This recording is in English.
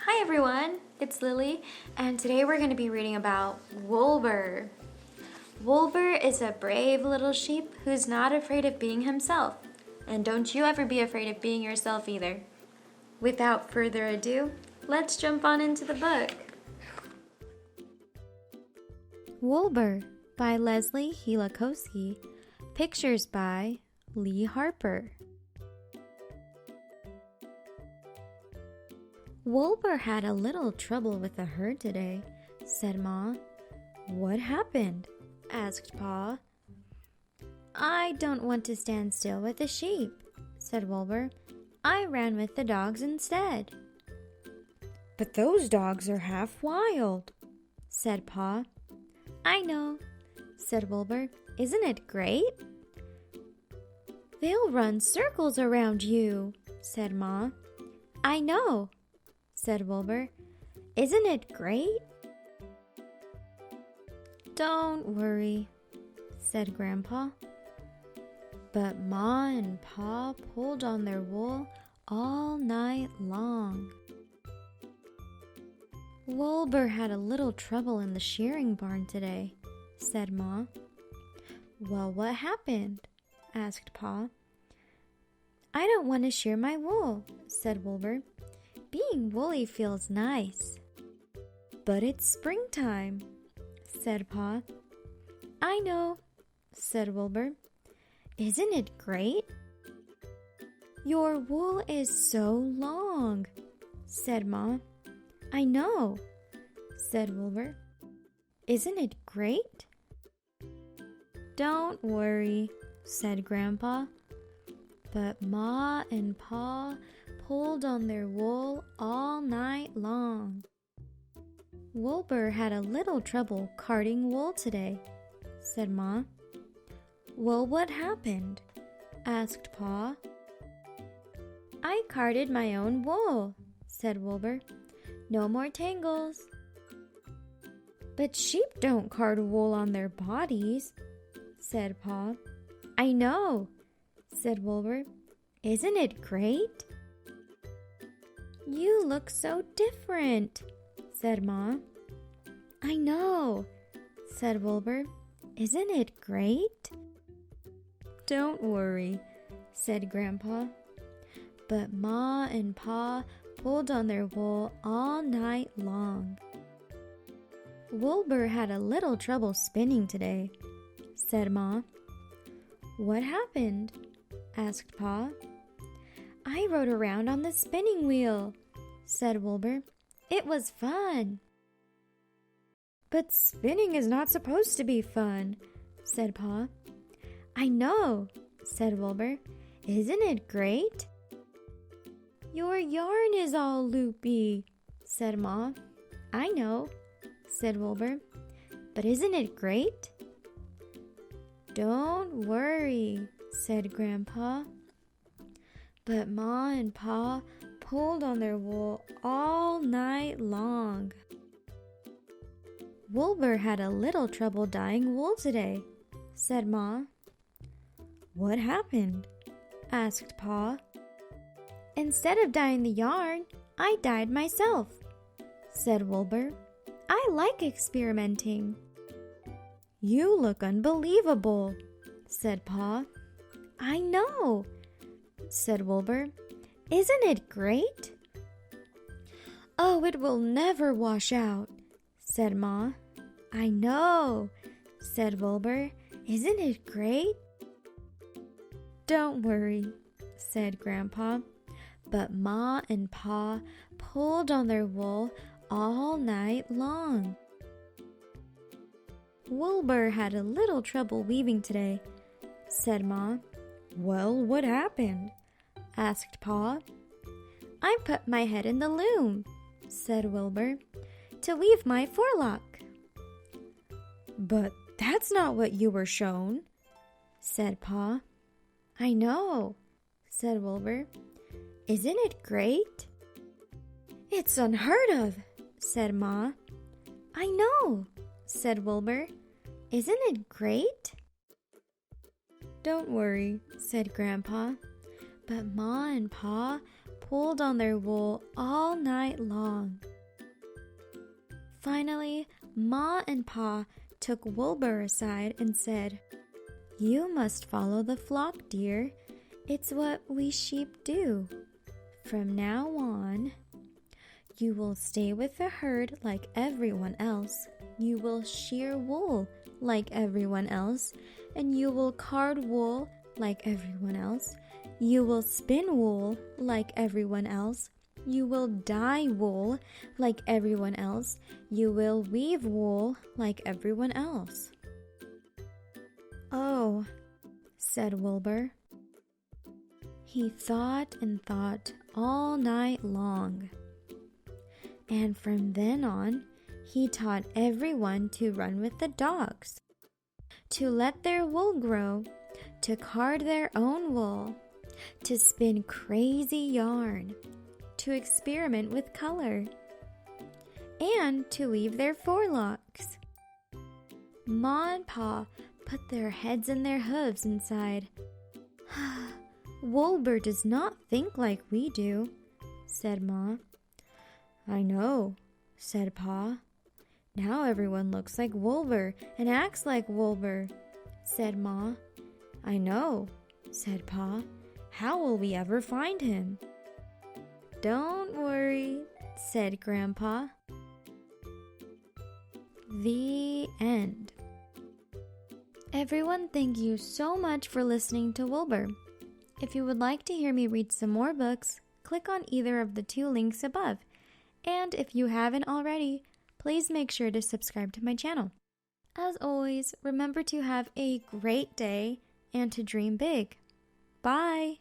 Hi everyone, it's Lily, and today we're going to be reading about Woolbur. Woolbur is a brave little sheep who's not afraid of being himself. And don't you ever be afraid of being yourself either. Without further ado, let's jump on into the book. Woolbur by Leslie Helakoski. Pictures by Lee Harper. Woolbur had a little trouble with the herd today, said Ma. What happened? Asked Pa. I don't want to stand still with the sheep, said Woolbur. I ran with the dogs instead. But those dogs are half wild, said Pa. I know, said Woolbur. Isn't it great? They'll run circles around you, said Ma. I know, said Woolbur. Isn't it great? Don't worry, said Grandpa. But Ma and Pa pulled on their wool all night long. Woolbur had a little trouble in the shearing barn today, said Ma. Well, what happened? Asked Pa. I don't want to shear my wool, said Woolbur. Being woolly feels nice. But it's springtime, said Pa. I know, said Woolbur. Isn't it great? Your wool is so long, said Ma. I know, said Woolbur. Isn't it great? Don't worry, said Grandpa. But Ma and Pa pulled on their wool all night long. Woolbur had a little trouble carding wool today, said Ma. Well, what happened? Asked Pa. I carded my own wool, said Woolbur. No more tangles. But sheep don't card wool on their bodies, said Pa. I know, said Woolbur. Isn't it great? You look so different, said Ma. I know, said Woolbur. Isn't it great? Don't worry, said Grandpa. But Ma and Pa pulled on their wool all night long. Woolbur had a little trouble spinning today, said Ma. What happened? Asked Pa. I rode around on the spinning wheel, said Woolbur. It was fun. But spinning is not supposed to be fun, said Pa. I know, said Woolbur. Isn't it great? Your yarn is all loopy, said Ma. I know, said Woolbur. But isn't it great? Don't worry, said Grandpa. But Ma and Pa pulled on their wool all night long. Woolbur had a little trouble dyeing wool today, said Ma. What happened? Asked Pa. Instead of dyeing the yarn, I dyed myself, said Woolbur. I like experimenting. You look unbelievable, said Pa. I know, said Woolbur. Isn't it great? Oh, it will never wash out, said Ma. I know, said Woolbur. Isn't it great? Don't worry, said Grandpa. But Ma and Pa pulled on their wool all night long. Woolbur had a little trouble weaving today, said Ma. Well, what happened? Asked Pa. I put my head in the loom, said Woolbur, to weave my forelock. But that's not what you were shown, said Pa. I know, said Woolbur. Isn't it great? It's unheard of, said Ma. I know, said Woolbur. Isn't it great? Don't worry, said Grandpa. But Ma and Pa pulled on their wool all night long. Finally, Ma and Pa took Woolbur aside and said, "You must follow the flock, dear. It's what we sheep do. From now on, you will stay with the herd like everyone else. You will shear wool like everyone else, and you will card wool like everyone else. You will spin wool like everyone else. You will dye wool like everyone else. You will weave wool like everyone else." "Oh," said Woolbur. He thought and thought all night long. And from then on, he taught everyone to run with the dogs, to let their wool grow, to card their own wool, to spin crazy yarn, to experiment with color, and to weave their forelocks. Ma and Pa put their heads in their hooves and sighed. "Woolbur does not think like we do," said Ma. "I know," said Pa. "Now everyone looks like Woolbur and acts like Woolbur," said Ma. "I know," said Pa. "How will we ever find him?" "Don't worry," said Grandpa. The end. Everyone, thank you so much for listening to Woolbur. If you would like to hear me read some more books, click on either of the 2 links above. And if you haven't already, please make sure to subscribe to my channel. As always, remember to have a great day and to dream big. Bye!